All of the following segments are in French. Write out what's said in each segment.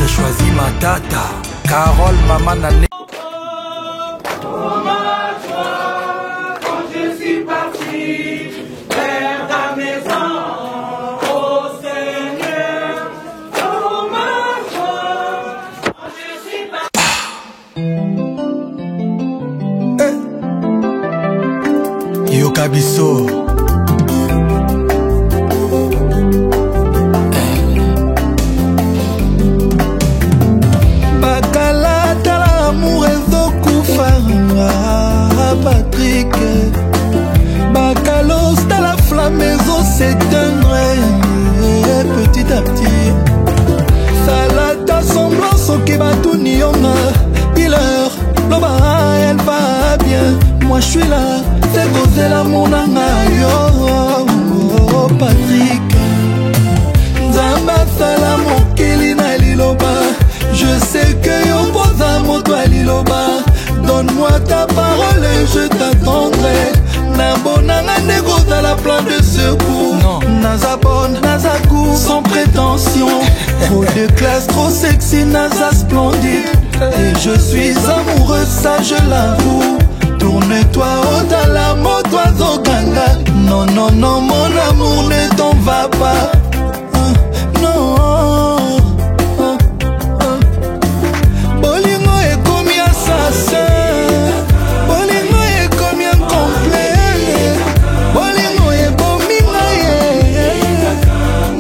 choisi Matata. Carole, maman Nané. Yokabiso Bakala tala amour ezokufa Patrick Bakalos tala flamme s'éteindre petit à petit Salata semblant soki batuni yonga Dealer loba elle va bien moi je suis là c'est causer l'amour nanga yo Patrick Nzamba sala mokili na liloba je sais que yo posa moto a liloba donne-moi ta parole et je t'attendrai nabonanga nego dans la plan de secours naza bonne naza goût sans prétention trop de classe trop sexy naza splendide et je suis amoureux ça je l'avoue tourne-toi au la moto oiseau ganga non non non mon amour ne t'en va pas non bolingo ekomi assassin bolingo ekomi incomplet bolingo ebomi ngaye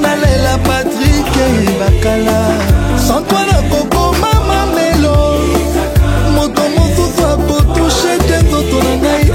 nalela Patrick bakala sans toi nakokoma mamelo moto mosusu akotouche te nzoto na ngai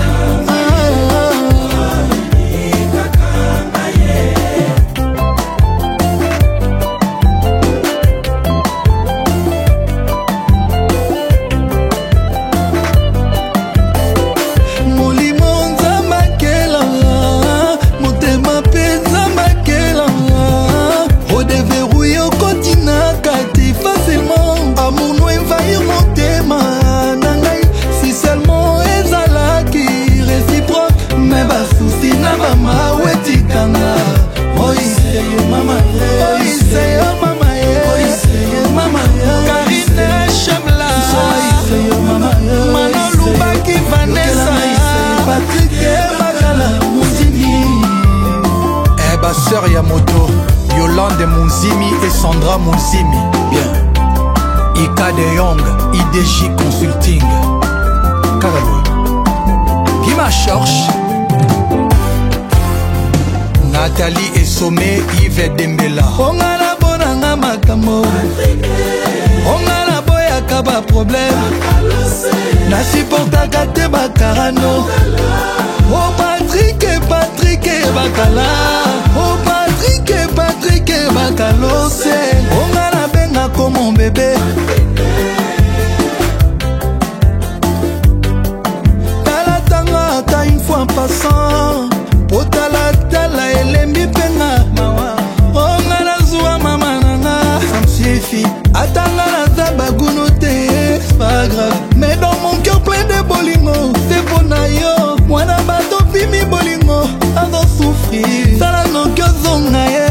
Sœur Yamoto, Yolande Mounzimi et Sandra Mounzimi. Bien. Ika de Young, IDJ Consulting. Carabou. Guima Chorch. Nathalie et Sommé, Yves Dembela. Ongana bonanga makamo. Ongana boyaka ba problème. Na supportaka te bakarano. Oh Patrick, Patrick bakala. Oh Patrick, Patrick bakalose. Ongana benga comme mon bébé. Tala tanga ta une fois en passant. Potala tala elembi penga. Ongana zuwa mama nana. Ça me suffit. Atanga na tabaguno te. C'est pas grave. Mais dans mon cœur plein de bolingo. C'est bon yo. Moi na bato pimi bolingo. Avant souffrir. Sala no kyo zonga ye.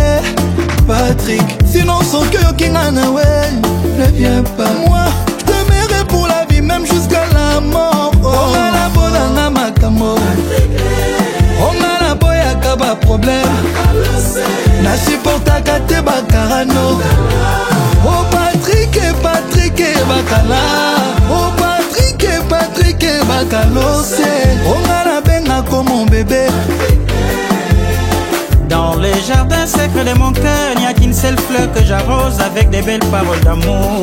Patrick. Sinon son cœur qui n'a ouais. Ne viens pas. Moi, je t'aimerai pour la vie. Même jusqu'à la mort. Oh la bonanga makamo. On a la boyaka ba problème. Na supportaka te bakarano. Oh Patrick, Patrick bakala. Oh Patrick, Patrick bakalose. On a la benga comme mon bébé. Dans les jardins secrets de mon cœur, il n'y a qu'une seule fleur que j'arrose avec des belles paroles d'amour.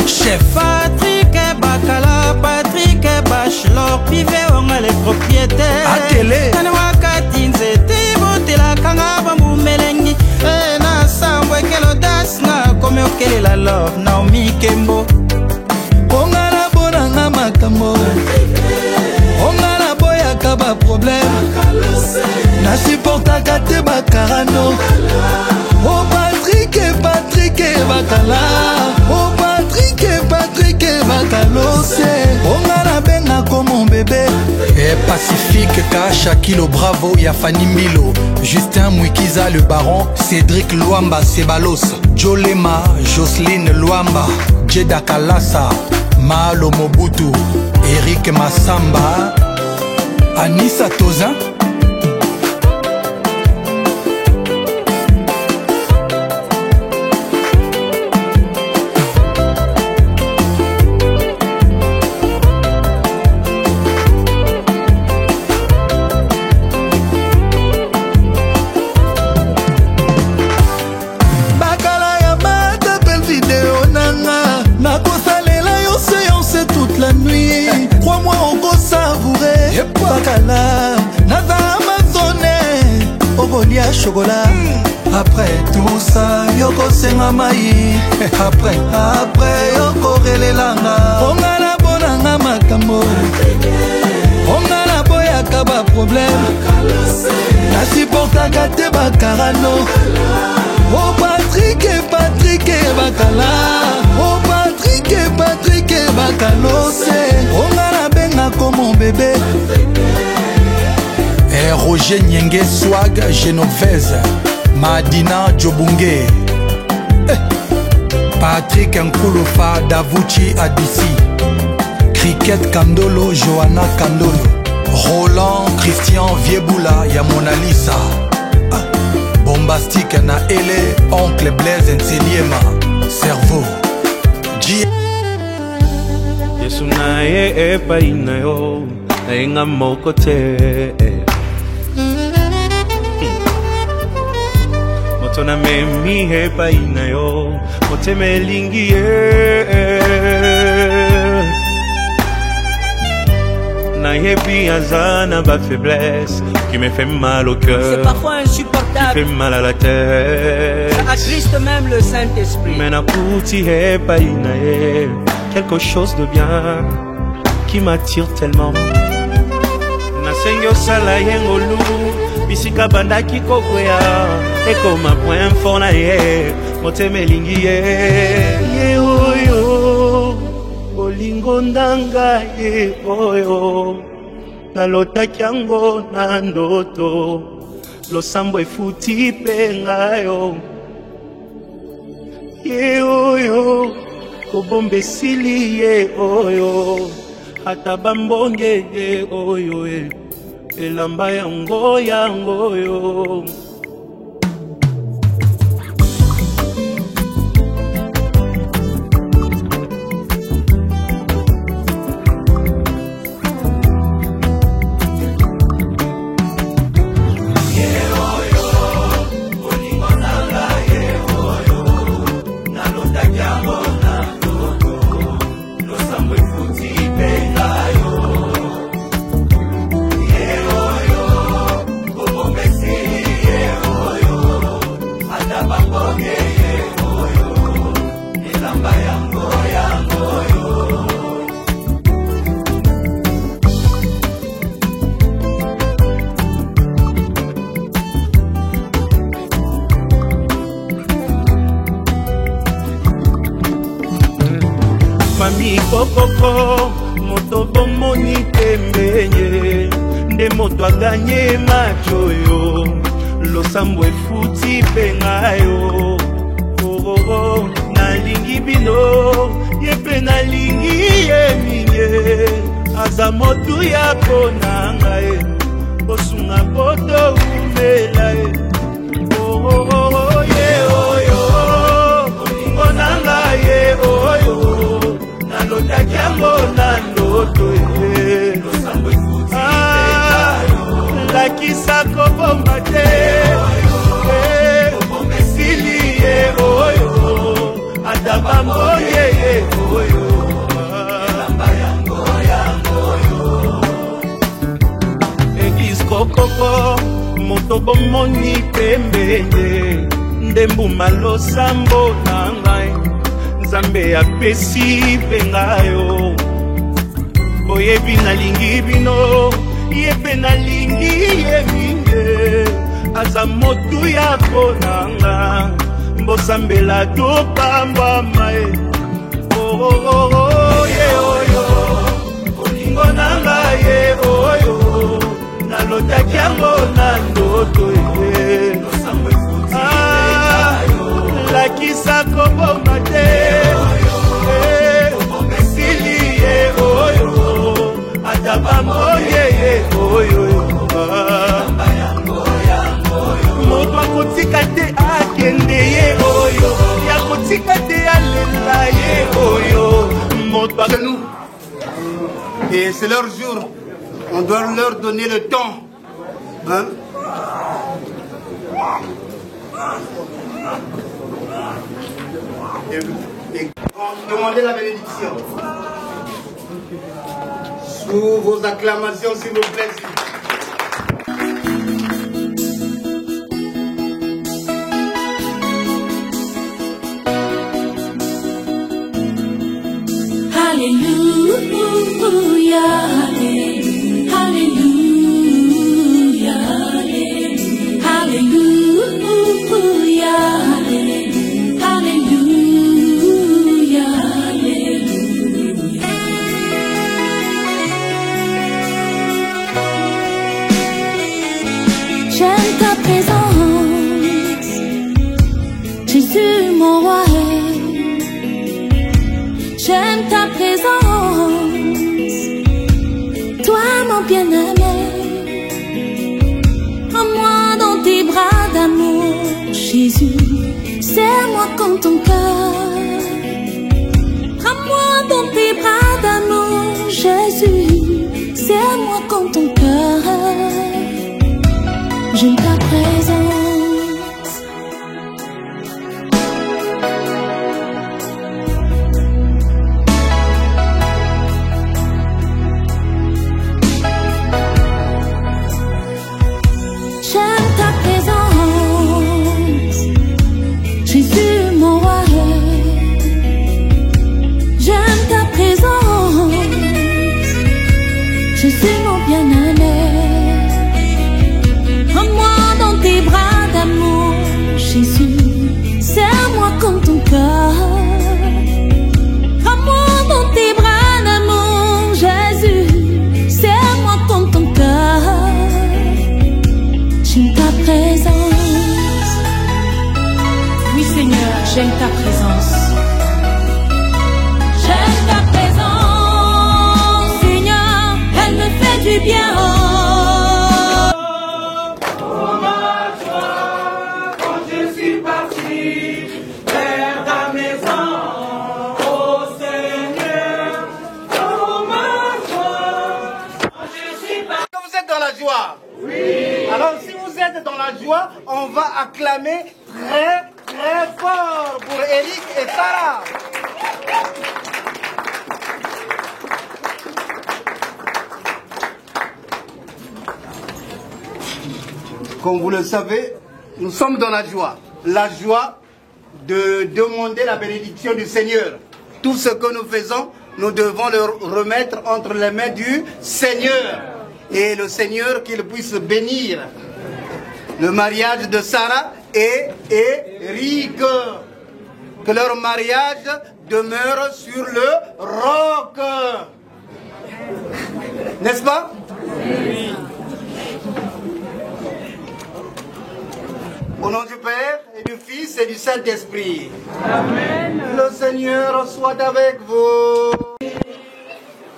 Chef Patrick Bakala, Patrick Bachelor, Pivet, on a les propriétaires. À télé. Tanwakati nzete, botela kanga bambu melengi. Na sambwe kelodas na kome okele la love, Naomi Kembo. Onga la bonanga makambo. Onga la boyaka ba problème. Na supportaka te bakarano. Oh Patrick, Patrick bakala. Oh Patrick, Patrick bakalose. Onga la benga comme mon bébé. Et Pacifique Kacha Kilo Bravo Yafani Milo, Justin Mwikiza le Baron, Cédric Luamba Sebalos, Jolema, Jocelyne Luamba, Jeda Kalasa, Malo Mobutu, Eric Massamba, Anissa Tozin. Chocolat. Après tout ça, yoko senga mai. Après yoko relelanga. Onga na bonanga makambo. Onga na boya kaba problème. Na supporta kate bakarano. Oh Patrick bakala. Oh Patrick bakalose. Onga na benga comme mon bébé. Et Roger Nyenge Swag Genovese, Madina Djobunge, Patrick Nkulufa Davuchi Adisi, Cricket Kandolo Johanna Kandolo, Roland Christian Vieboula ya Mona Lisa, Bombastique na Ele Oncle Blaise Nseliema, Cerveau Yesu naye epa inayo Nainga mokote Motona memi hepa inayo Moteme lingi Naye biazana ba faiblesse Qui me fait mal au cœur. C'est parfois insupportable. Qui fait mal à la tête. Ça attriste même le Saint-Esprit. Mais nakuti hepa inaye Quelque chose de bien Qui m'attire tellement. Nasengo sala yengolu bisika banda kikokwea eko ma point fort na ye moteme lingi ye oyo olingo ndanga ye oyo nalota kyango na ndoto losambo efuti pengayo ye oyo kobombe sili ye oyo ata bambonge ye oyo elamba yango yo Mami kokoko, moto bomoni tembenye Nde moto a gagné macho yo Losambo efuti pengayo Oh oh oh, nalingi bino Yepe nalingi ye minye Aza motu ya konanga ye Osunga poto umela ye Oh oh oh, ye oyo Onanga ye oyo Nalota kiambo na ndoto Lakisa kobomba te Esili ye oyo Atabambo ye oyo Elamba yango Egis kokoko Moto bomoni pembende Ndembuma losambo na ngai Nzambe ya pesi pengayo Oyebi nalingi bino Yepe nalingi ye minge Aza motu ya konanga Mbosambela topamba mae Oh oh oh oh ye oyo bongo na ngai oyo nalotaki yango na ndoto lakisa koboma te esili ye oyo ata bamoye ye oyo moto akotika te akende ye oyo yakotika te alela ye oyo moto nous. Et c'est leur jour, on doit leur donner le temps. Hein? Et demandez la bénédiction. Sous vos acclamations, s'il vous plaît. Hallelujah, hallelujah, hallelujah, hallelujah, hallelujah, hallelujah. J'aime ta présence, Jésus mon roi. J'aime ta présence, toi mon bien-aimé. Prends-moi dans tes bras d'amour, Jésus. Serre-moi comme ton cœur. Prends-moi dans tes bras d'amour, Jésus. Serre-moi comme ton cœur. J'aime ta présence. Je suis mon bien-aimé. Prends-moi dans tes bras d'amour, Jésus. Serre-moi comme ton cœur. Prends-moi dans tes bras d'amour, Jésus. Serre-moi comme ton cœur. J'aime ta présence. Oui Seigneur, j'aime ta présence. J'aime ta présence, Seigneur. Elle me fait du bien. Alors si vous êtes dans la joie, on va acclamer très très fort pour Eric et Sarah. Comme vous le savez, nous sommes dans la joie de demander la bénédiction du Seigneur. Tout ce que nous faisons, nous devons le remettre entre les mains du Seigneur. Et le Seigneur qu'il puisse bénir le mariage de Sarah et Eric. Que leur mariage demeure sur le roc. N'est-ce pas? Oui. Au nom du Père et du Fils et du Saint-Esprit. Amen. Le Seigneur soit avec vous.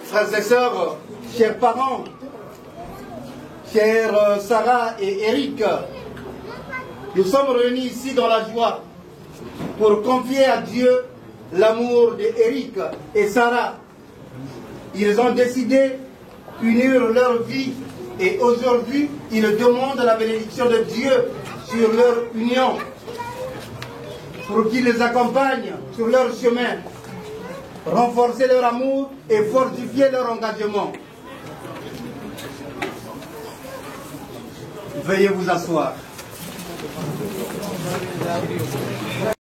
Frères et sœurs, chers parents, chers Sarah et Eric, nous sommes réunis ici dans la joie pour confier à Dieu l'amour d'Eric et Sarah. Ils ont décidé d'unir leur vie et aujourd'hui, ils demandent la bénédiction de Dieu sur leur union pour qu'il les accompagne sur leur chemin, renforcer leur amour et fortifier leur engagement. Veuillez vous asseoir.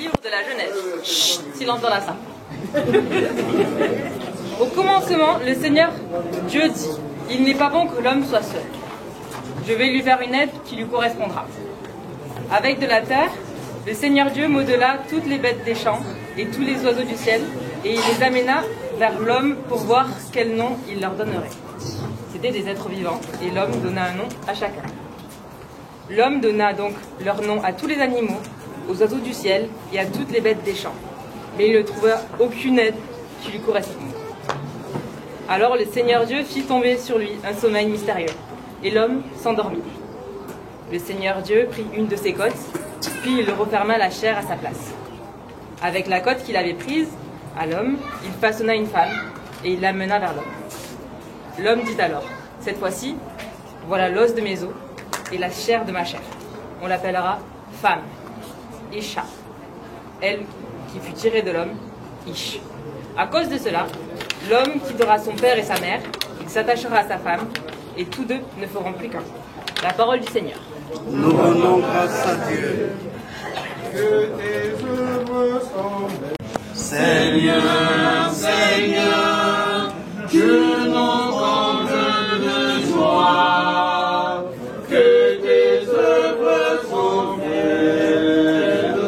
Livre de la Genèse. Chut, silence dans la salle. Au commencement, le Seigneur Dieu dit, il n'est pas bon que l'homme soit seul. Je vais lui faire une aide qui lui correspondra. Avec de la terre, le Seigneur Dieu modela toutes les bêtes des champs et tous les oiseaux du ciel, et il les amena vers l'homme pour voir quel nom il leur donnerait. C'étaient des êtres vivants, et l'homme donna un nom à chacun. L'homme donna donc leur nom à tous les animaux, aux oiseaux du ciel et à toutes les bêtes des champs. Mais il ne trouva aucune aide qui lui corresponde. Alors le Seigneur Dieu fit tomber sur lui un sommeil mystérieux, et l'homme s'endormit. Le Seigneur Dieu prit une de ses côtes, puis il referma la chair à sa place. Avec la côte qu'il avait prise à l'homme, il façonna une femme, et il l'amena vers l'homme. L'homme dit alors, cette fois-ci, voilà l'os de mes os et la chair de ma chair. On l'appellera femme, Isha. Elle qui fut tirée de l'homme, Ish. À cause de cela, l'homme quittera son père et sa mère, il s'attachera à sa femme, et tous deux ne feront plus qu'un. La parole du Seigneur. Nous rendons grâce à Dieu. Que tes œuvres sont belles. Seigneur, Seigneur, que nous comble de joie, que tes œuvres sont belles,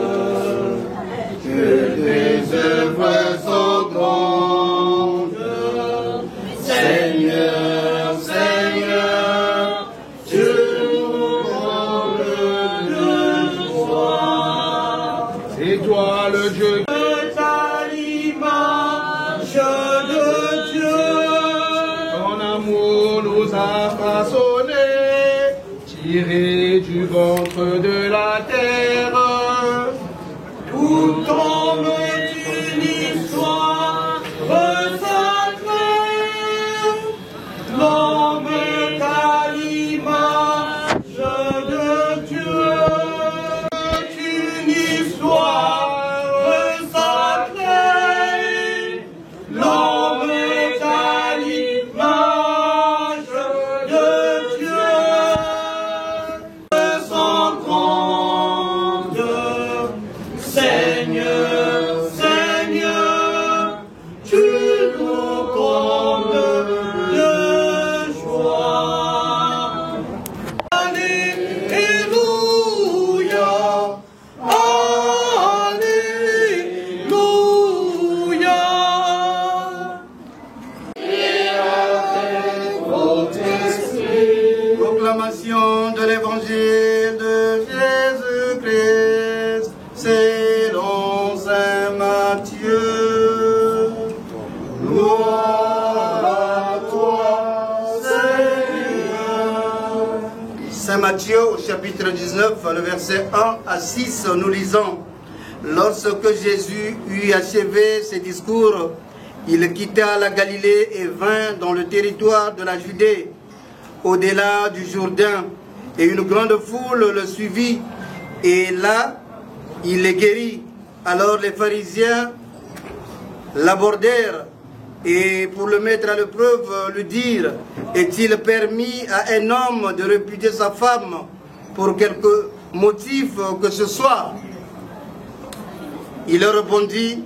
que tes œuvres sont grandes. Seigneur, Seigneur, tu nous combles de joie. C'est toi le Dieu. De Dieu, Ton amour nous a façonnés, tirés du ventre de la terre. tout tombe d'une histoire sacrée. L'homme est à l'image de Dieu, une histoire sacrée. L'homme est à l'image de Dieu, sans grande. Seigneur, Seigneur, tu nous combles de joie. Alléluia, Alléluia. Proclamation de l'évangile de Jésus-Christ selon saint Matthieu. Gloire à toi, Seigneur. Saint Matthieu au chapitre 19, le verset 1 à 6, nous lisons: Lorsque Jésus eut achevé ses discours, il quitta la Galilée et vint dans le territoire de la Judée, au-delà du Jourdain, et une grande foule le suivit, et là, il les guérit. Alors les pharisiens l'abordèrent, et pour le mettre à l'épreuve, lui dirent: Est-il permis à un homme de répudier sa femme pour quelque motif que ce soit? Il leur répondit: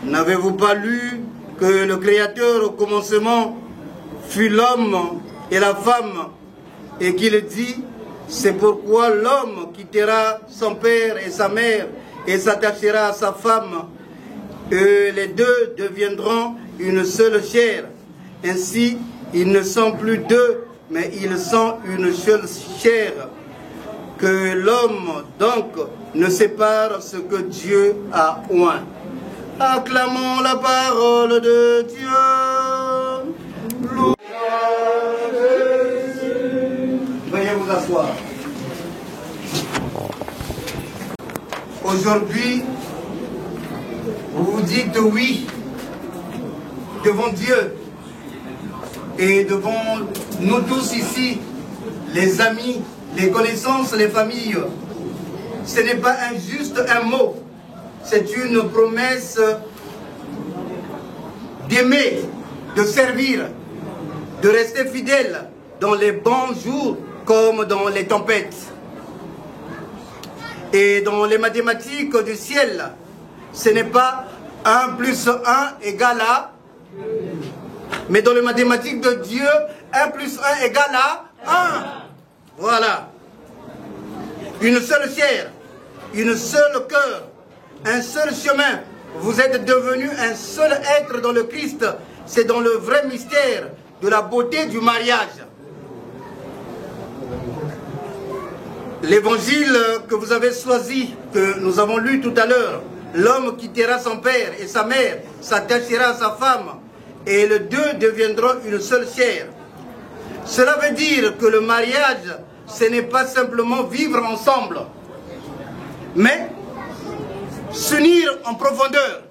N'avez-vous pas lu que le Créateur au commencement fut l'homme et la femme, et qu'il dit: c'est pourquoi l'homme quittera son père et sa mère et s'attachera à sa femme, et les deux deviendront une seule chair. Ainsi, ils ne sont plus deux, mais ils sont une seule chair. Que l'homme donc ne sépare ce que Dieu a oint. Acclamons la parole de Dieu. Veuillez vous asseoir. Aujourd'hui, vous vous dites oui devant Dieu et devant nous tous ici, les amis, les connaissances, les familles. Ce n'est pas juste un mot, c'est une promesse d'aimer, de servir, de rester fidèle dans les bons jours comme dans les tempêtes. Et dans les mathématiques du ciel, ce n'est pas 1 plus 1 égale à, mais dans les mathématiques de Dieu, 1 plus 1 égale à 1. Voilà. Une seule chair, une seule cœur, un seul chemin. Vous êtes devenu un seul être dans le Christ. C'est dans le vrai mystère de la beauté du mariage. L'évangile que vous avez choisi, que nous avons lu tout à l'heure, l'homme quittera son père et sa mère, s'attachera à sa femme, et les deux deviendront une seule chair. Cela veut dire que le mariage, ce n'est pas simplement vivre ensemble, mais s'unir en profondeur.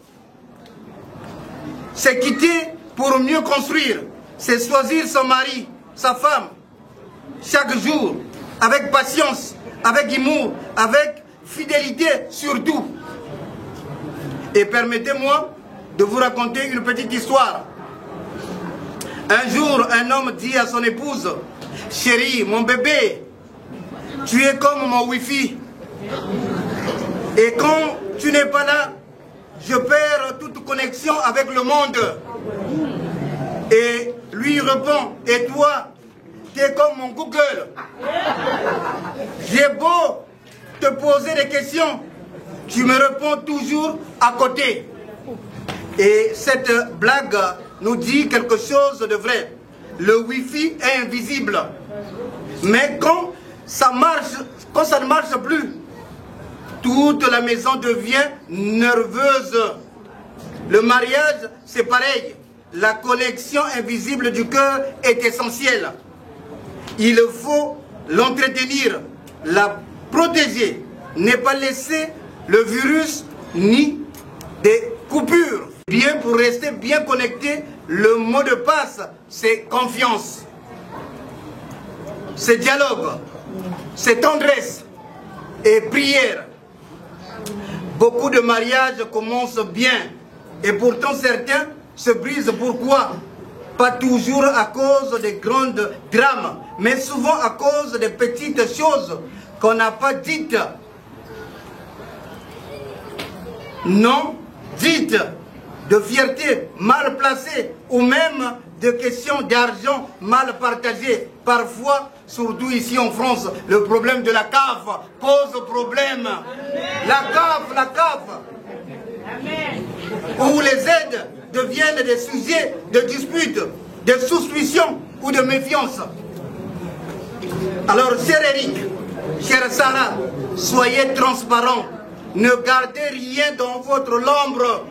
C'est quitter pour mieux construire. C'est choisir son mari, sa femme, chaque jour, avec patience, avec humour, avec fidélité surtout. Et permettez-moi de vous raconter une petite histoire. Un jour, un homme dit à son épouse, « Chérie, mon bébé, tu es comme mon Wi-Fi. Et quand tu n'es pas là, je perds toute connexion avec le monde. » Et lui répond, « Et toi, tu es comme mon Google. J'ai beau te poser des questions, tu me réponds toujours à côté. » Et cette blague nous dit quelque chose de vrai. Le Wi-Fi est invisible. Mais quand ça ne marche plus, toute la maison devient nerveuse. Le mariage, c'est pareil. La connexion invisible du cœur est essentielle. Il faut l'entretenir, la protéger, ne pas laisser le virus ni des coupures. Bien, pour rester bien connecté, le mot de passe, c'est confiance, c'est dialogue, c'est tendresse et prière. Beaucoup de mariages commencent bien et pourtant certains se brisent. Pourquoi? Pas toujours à cause des grandes drames, mais souvent à cause des petites choses qu'on n'a pas dites. Non dites, de fierté mal placée ou même de questions d'argent mal partagées. Parfois, surtout ici en France, le problème de la cave pose problème. La cave. Où les aides deviennent des sujets de dispute, de suspicion ou de méfiance. Alors, cher Eric, chère Sarah, soyez transparents. Ne gardez rien dans votre ombre.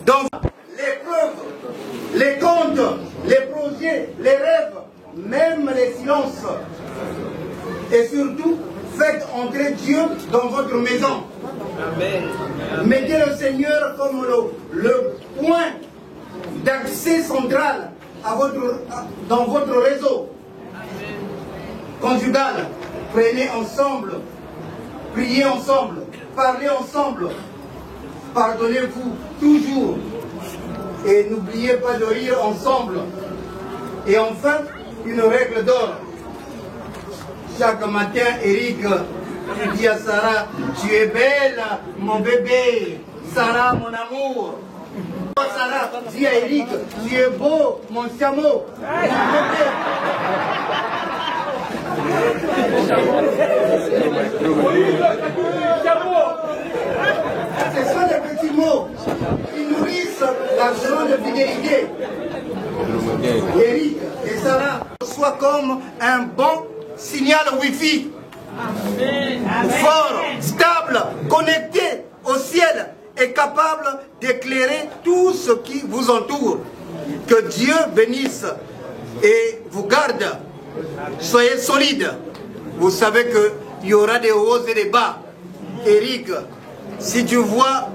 Dans les preuves, les comptes, les projets, les rêves, même les silences. Et surtout, faites entrer Dieu dans votre maison. Amen. Mettez le Seigneur comme le point d'accès central dans votre réseau conjugal. Prenez ensemble, priez ensemble, parlez ensemble, pardonnez-vous toujours et n'oubliez pas de rire ensemble. Et enfin, une règle d'or. Chaque matin, Eric dit à Sarah, tu es belle, mon bébé. Sarah, mon amour. Sarah dit à Eric, tu es beau, mon chameau. Ce sont des petits mots qui nourrissent la grande fidélité. Eric et Sarah soient comme un bon signal Wi-Fi. Fort, stable, connecté au ciel et capable d'éclairer tout ce qui vous entoure. Que Dieu bénisse et vous garde. Soyez solides. Vous savez qu'il y aura des hauts et des bas. Eric, si tu vois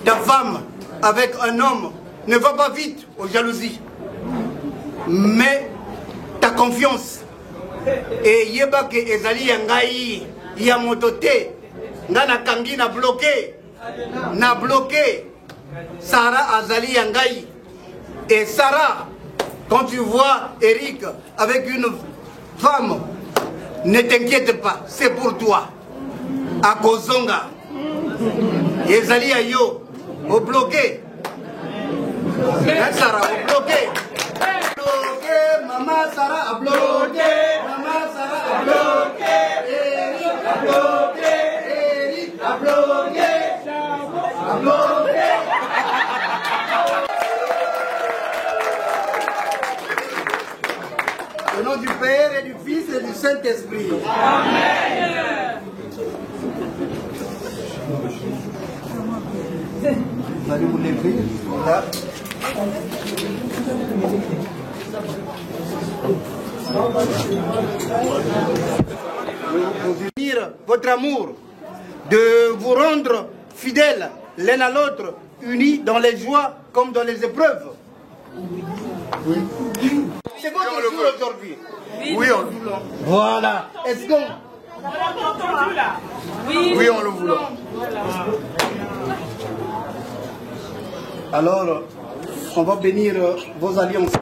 ta femme avec un homme, ne va pas vite aux jalousies. Mais ta confiance. Et yeba ke ezali yangai ya motote ngana kangi na bloqué Sarah azali yangai. Et Sarah, quand tu vois Eric avec une femme, ne t'inquiète pas, c'est pour toi. À Kozonga ezali ayo au bloqué. Sarah au bloqué. Maman Sarah a bloqué. Maman Sarah a bloqué. Eric a bloqué. Eric a bloqué. A bloqué. Saint-Esprit. Amen. Vous allez vous lever là. Vous dire votre amour, de vous rendre fidèles l'un à l'autre, unis dans les joies comme dans les épreuves. Oui. C'est votre jour aujourd'hui. Oui, on le voulons. Voilà. Est-ce qu'on... Oui, on le voulons. Alors, on va bénir vos alliances.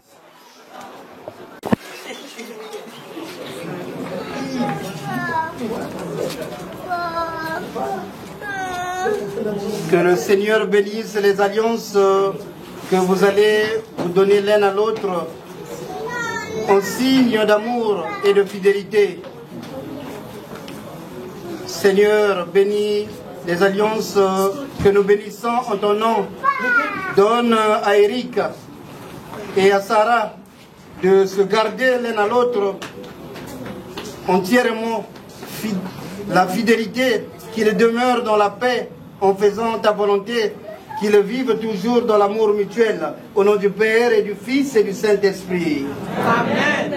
Que le Seigneur bénisse les alliances que vous allez vous donner l'un à l'autre en signe d'amour et de fidélité. Seigneur, bénis les alliances que nous bénissons en ton nom. Donne à Eric et à Sarah de se garder l'un à l'autre entièrement la fidélité, qu'ils demeurent dans la paix en faisant ta volonté, qu'ils vivent toujours dans l'amour mutuel. Au nom du Père et du Fils et du Saint-Esprit. Amen.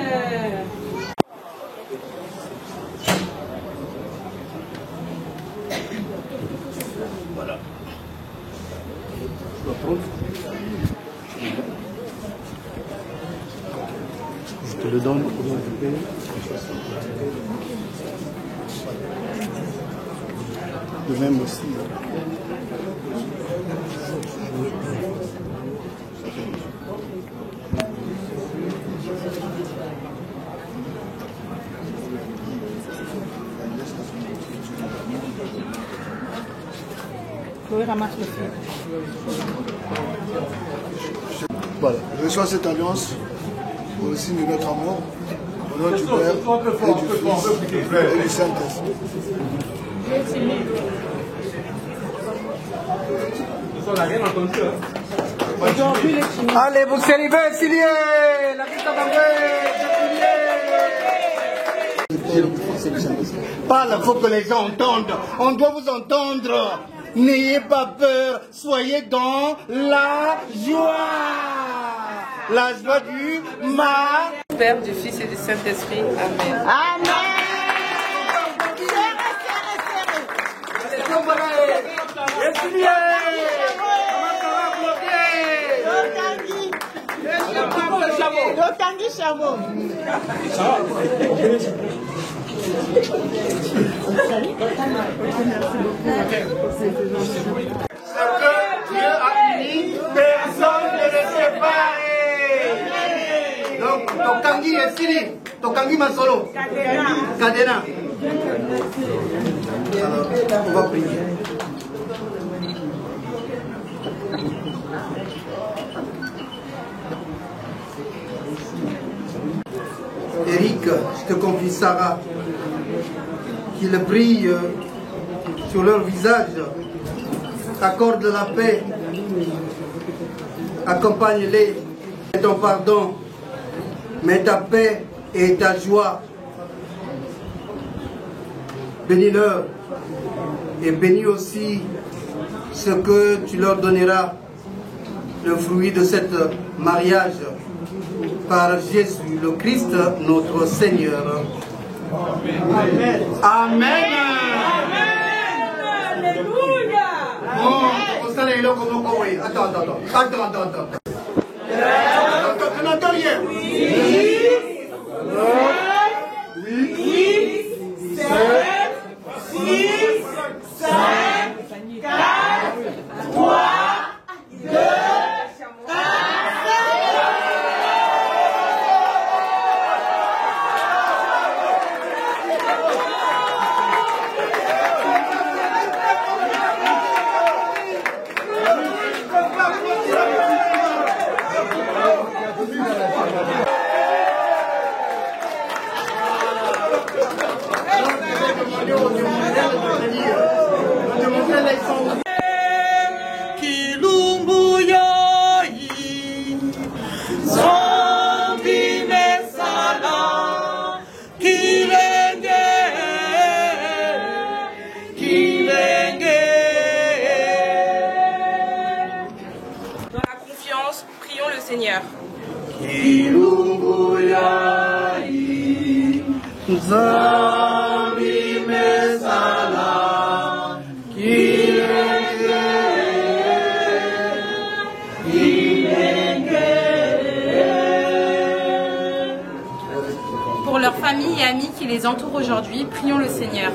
Voilà. Je te le donne au nom du Père. De même aussi. Chloé ramasse le feu. Voilà. Je reçois cette alliance pour le signe de notre amour, au nom du Père et du Fils et du Saint-Esprit. Allez, vous célébrer, Silier, la vie Parle, il faut que les gens entendent. On doit vous entendre. N'ayez pas peur, soyez dans la joie. La joie du Père, du Fils et du Saint-Esprit. Amen. Amen. Ce que Dieu a uni, personne ne le sépare. Donc, Tokangi et Sili, Tokangi Masolo, Kadena. Alors, on va prier. Eric, je te confie Sarah, qu'il brille sur leur visage, accorde la paix, accompagne-les, mets ton pardon, mets ta paix et ta joie. Bénis-leur et bénis aussi ce que tu leur donneras, le fruit de cet mariage. Par Jésus le Christ, notre Seigneur. Amen. Amen. Alléluia. Bon, on s'allait là comme on dit. Attends. Tu n'entends rien? Oui. 7, 6, 5, 4, 3, 2, 1. Demandez l'exemple. Seigneur. Pour leurs familles et amis qui les entourent aujourd'hui, prions le Seigneur.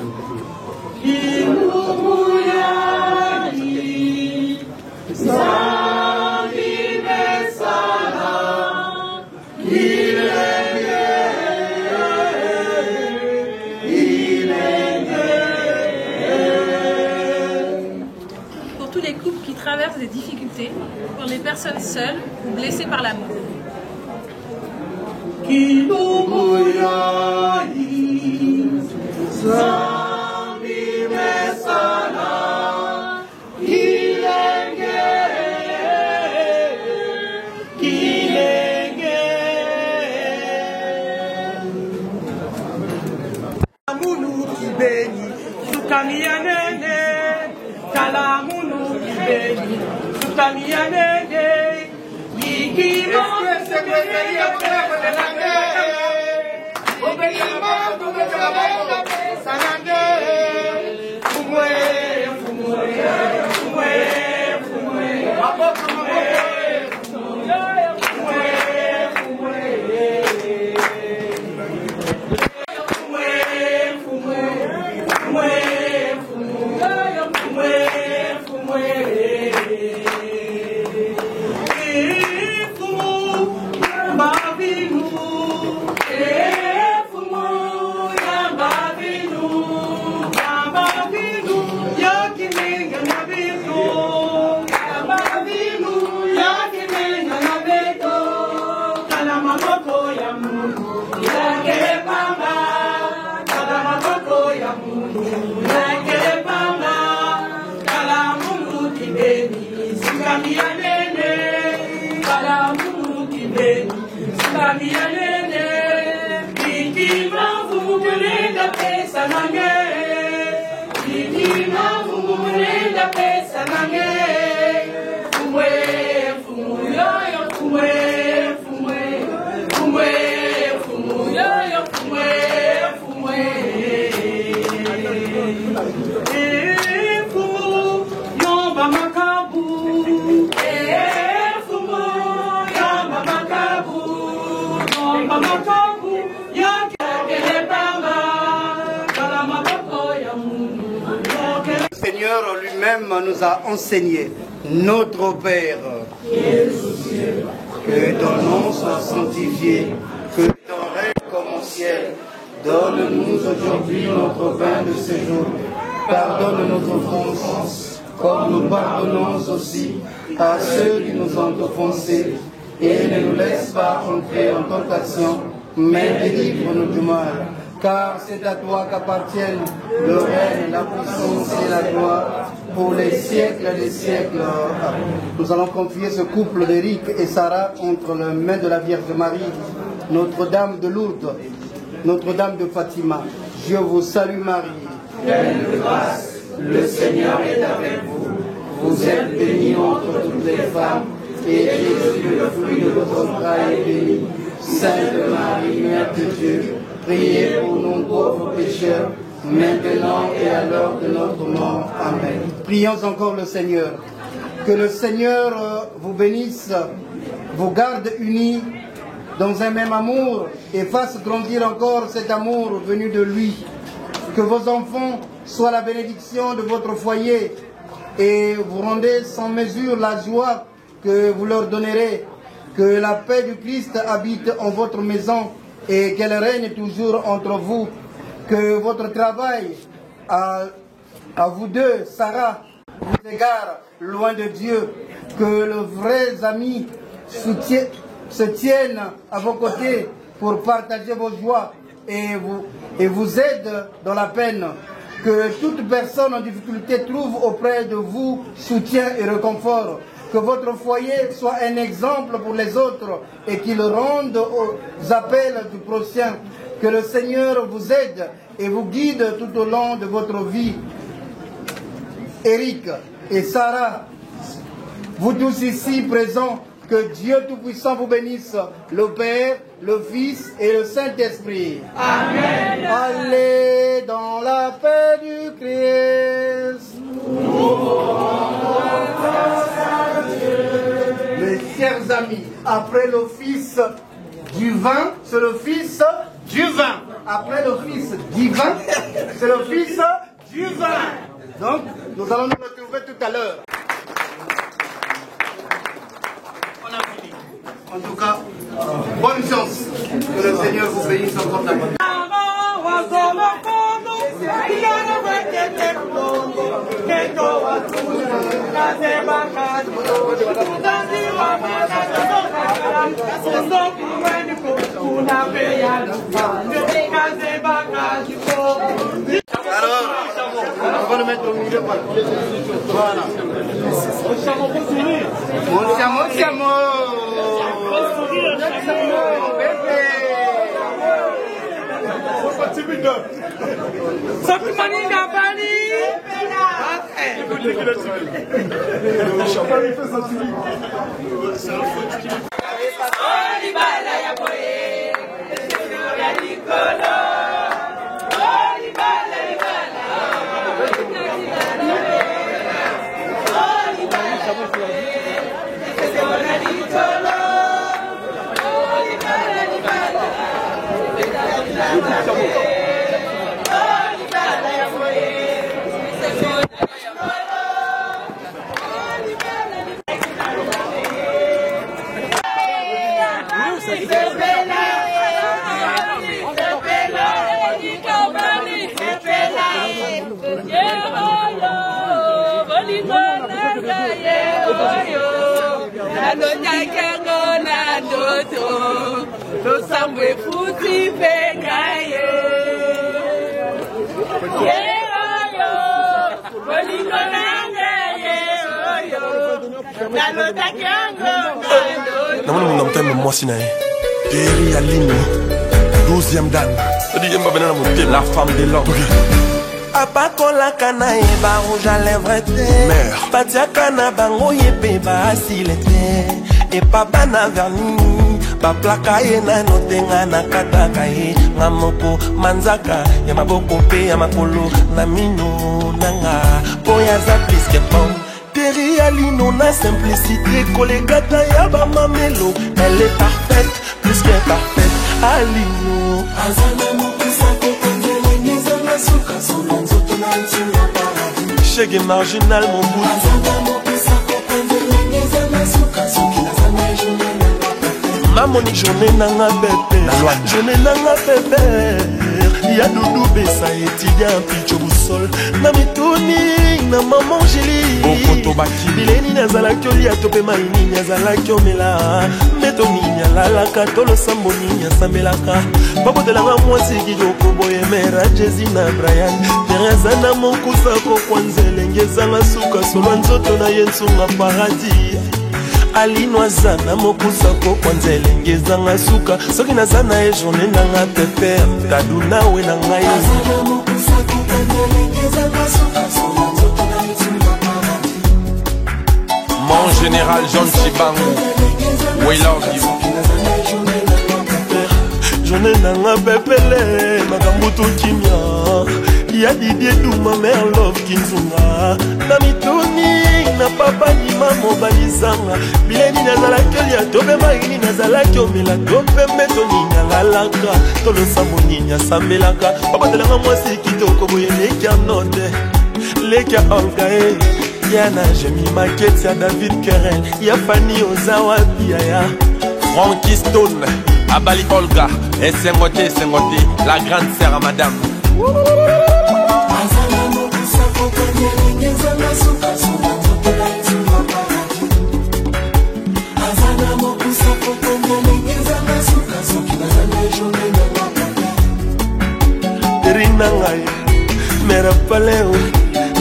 Pour tous les couples qui traversent des difficultés, pour les personnes seules ou blessées par l'amour. Le Seigneur lui-même nous a enseigné, notre Père, que ton nom soit sanctifié, que ton règne comme au ciel. Donne-nous aujourd'hui notre pain de ce jour. Pardonne notre offense, comme nous pardonnons aussi à ceux qui nous ont offensés. Et ne nous laisse pas entrer en tentation, mais délivre-nous du mal. Car c'est à toi qu'appartiennent le règne, la puissance et la gloire pour les siècles des siècles. Nous allons confier ce couple d'Éric et Sarah entre les mains de la Vierge Marie, Notre-Dame de Lourdes, Notre-Dame de Fatima. Je vous salue Marie. Pleine de grâce, le Seigneur est avec vous. Vous êtes bénie entre toutes les femmes, et Jésus, le fruit de votre entrailles, est béni. Sainte Marie, Mère de Dieu, priez pour nous pauvres pécheurs, maintenant et à l'heure de notre mort. Amen. Prions encore le Seigneur. Que le Seigneur vous bénisse, vous garde unis dans un même amour et fasse grandir encore cet amour venu de lui. Que vos enfants soient la bénédiction de votre foyer et vous rendez sans mesure la joie que vous leur donnerez. Que la paix du Christ habite en votre maison et qu'elle règne toujours entre vous. Que votre travail à vous deux, Sarah, vous égare loin de Dieu. Que les vrais amis se tiennent à vos côtés pour partager vos joies et vous aident dans la peine. Que toute personne en difficulté trouve auprès de vous soutien et réconfort. Que votre foyer soit un exemple pour les autres et qu'il rende aux appels du prochain. Que le Seigneur vous aide et vous guide tout au long de votre vie. Éric et Sarah, vous tous ici présents, Que Dieu Tout-Puissant vous bénisse, le Père, le Fils et le Saint-Esprit. Amen. Allez dans la paix du Christ. Mes chers amis, après l'office du vin, c'est le fils du vin. Après l'office divin, c'est le fils du vin. Donc, nous allons nous retrouver tout à l'heure. On a fini. En tout cas, bonne chance. Que le Seigneur vous bénisse encore davantage. Alors, on va le mettre au milieu. Voilà. Mon chameau. La femme de l'homme. Apakola kana eba rouge à lèvres mère Patiakana bango yepe ba asilete E pa bana verni Ba plaka ye na notenga na kataka ye Ngamoko manzaka ya maboko pe ya makolo Na mino nanga Poya za pliske pom Terry Alino na simplicité Kolegata ya ba mamelo Elle est parfaite, plus qu'elle parfaite Alino Azana mokisa kokondele nizana suka Chege marginal mon bout Mamoni journée nanga bébé Journée nanga bébé Ya doudou besa étudiant picho boussol Na mitoni na maman Gélie Bileni nazalaki olia tope maini nazalaki omela Metoni nyalalaka tolo samboni nyasambelaka Babotelanga mwasi kidoko boye mera Jezi na Brian Teresa na mokusa kokwanzele ngezanga suka Solo nzoto na yensunga paradis Alinoaza na mokusa kokwanzele ngezanga suka Soki nazana e journée nanga pepe Tadu nawe na ngai Mon général John Chibangu, we love you. Journée nanga pepele, makambutu kimia. Ya Didier Douma, mère love kinzunga. Na mitoni, na papa ni mamo balizanga. Bileni nazala kelia, tobe maini nazala kiomela. Tobe metoni nyalalaka, tolo samoni nyasambelaka. Papa telanga mwasi kitoko boye lekia note. Lekia Olgae. Yana, j'ai mis ma quête à David Keren. Ya Fanny Ozawa Biaya. Frankie Stone, Abali Olga. Et Sengote, la grande sœur à madame. Rinangai, Mera Paleo,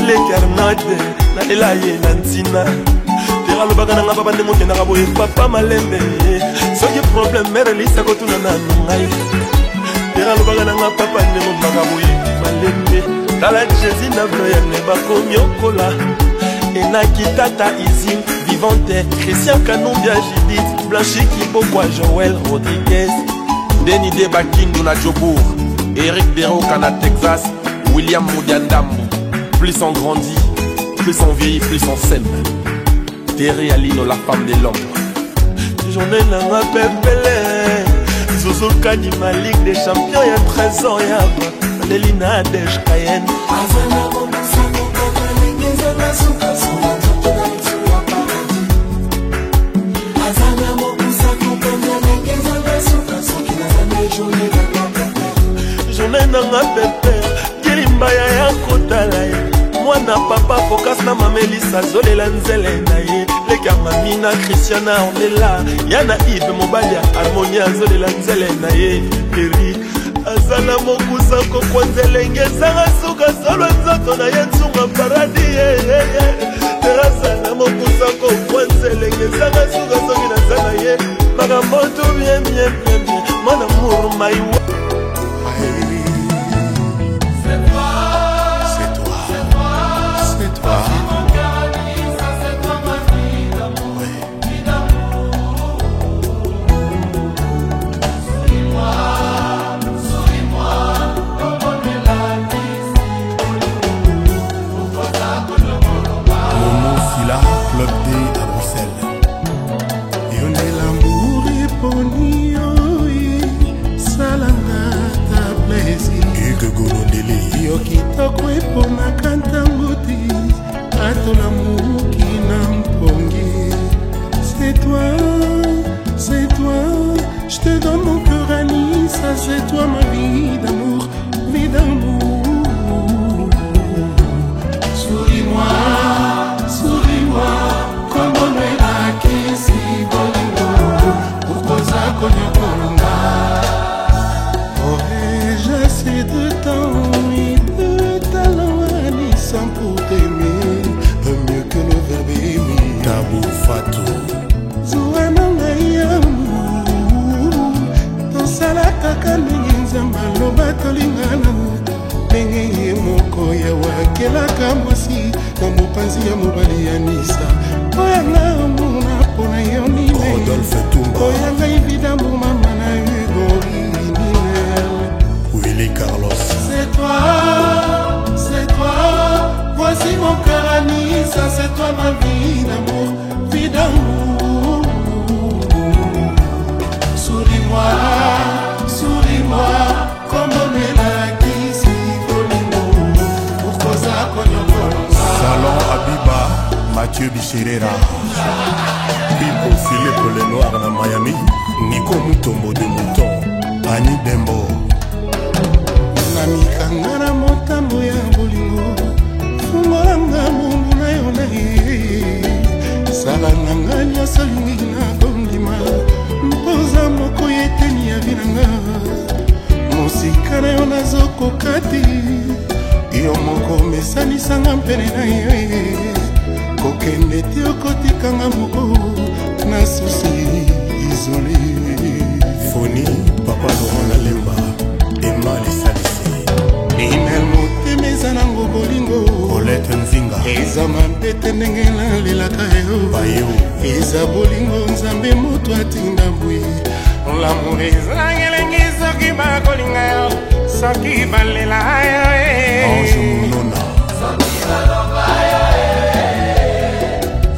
les carnades. Ela ye nantina Tera lo baka nanga papa ndemo kenda kaboye papa malembe Soki problème mere lisa kotuna na nungai Tera lo baka nanga papa ndemo baka boye malembe Tala Jésus na vlo ya ne bako myokola Nina Kitata Izine, Vivante, Christian Kanoumbia Judith, Blanchi Kibokwa Joël Rodriguez, Denis Debakindu na Djobourg, Eric Bero Kana Texas, William Moudiandambo. Plus on grandit, plus on vieillit, plus on s'aime. Terry Alino, la femme de l'homme. J'en ai la pépélé. Zozo Kanima, Ligue des Champions, y'a 13 ans, y'a Lelina Dej Cayenne. J'en ai la pépélé. Mbaya ya kotala ye mwana papa focus na mamelisa zolela nzele na ye leka mamina Christiana Ornella yana Ibe mobali ya harmonia zolela nzele na ye eri azala mokusa kokwa nzelenge ezanga suka solo nzoto na ye nsunga paradi azala mokusa kokwa nzelenge ezanga suka soki naza na ye makambo to bien mwana muru maiwa. Club D à Bruxelles. Yo ne l'amour et poni salanga ta plaisir. Hugo Golondele. Yo kitoko e pona kantanguti. Ato l'amour qui n'ampongi. C'est toi, je te donne mon cœur à Nice. C'est toi ma vie d'amour, vie d'amour. Souris-moi. Comme on est là qui s'y volent, pourquoi ça connaît pas? Aurais-je assez de temps et de talent à Nice pour t'aimer, mieux que le verbe aimer. Tabou Fatou Zouana Yamu Tosalaka Kanengi Nzambalo Batolingana Nenge Moko Yawakelaka Mwasi na mopanzi ya mobali ya Nisa oyanga muna pona yo nine Rodolphe Tumba oyanga évidemment mama na Hugo Rinel Willy Carlos. C'est toi, voici mon cœur à Nice, c'est toi ma vie d'amour, vie d'amour. Souris-moi, comme on est là qui s'y volino, pourquoi ça connaît. Salon Abiba, Mathieu Bichirera, Pipo Philippe le Noir na Miami, Nico Mutombo de Mouton, Annie Dembo. Namikanga na motambo ya bolingo, fungolanga mungu na yo na ye. Salanga nga nyonso lingi na kondima, mpoza moko yeteni ya vinanga. Mosika na yo nazokoka te. Yo moko mesanisanga mpene na yo kokende te okotikanga moko na susi isolé. Foni papa Laurent Nalemba Emali Salisi Inel motema eza nango bolingo Colette Nzinga eza mampete ndenge nalelaka yo eza bolingo nzambe moto atinda mbwi lamour eza ngelengi soki bakolinga yo soki balela yo Ange Munona soki baloba yo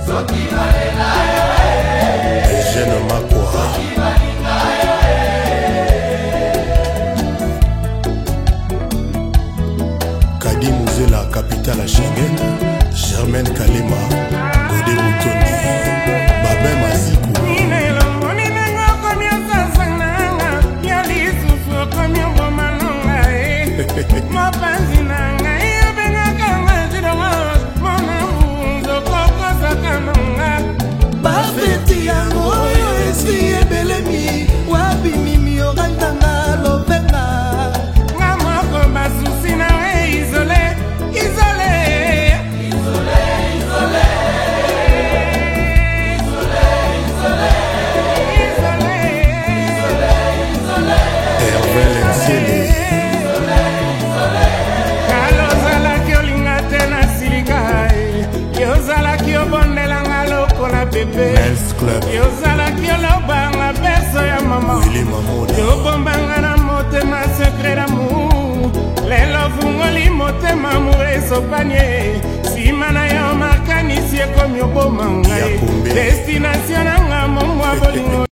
soki balela yo Eugène Makwa soki balinga yo Kadi Muzela capitale à Schengen Germaine Kalema Godé Mutondi Babin Mazikou bafeti yango oyo esi ebelemi wapi mimi orandanga lobenga nga moko basusi na we isole yozalaki olobanga berso ya mama yobombanga na motema sekre d'amour lelo fungoli motema amour esopanie nsima na yo makanisi ekomi oboma ngai destination nanga momwa bolingo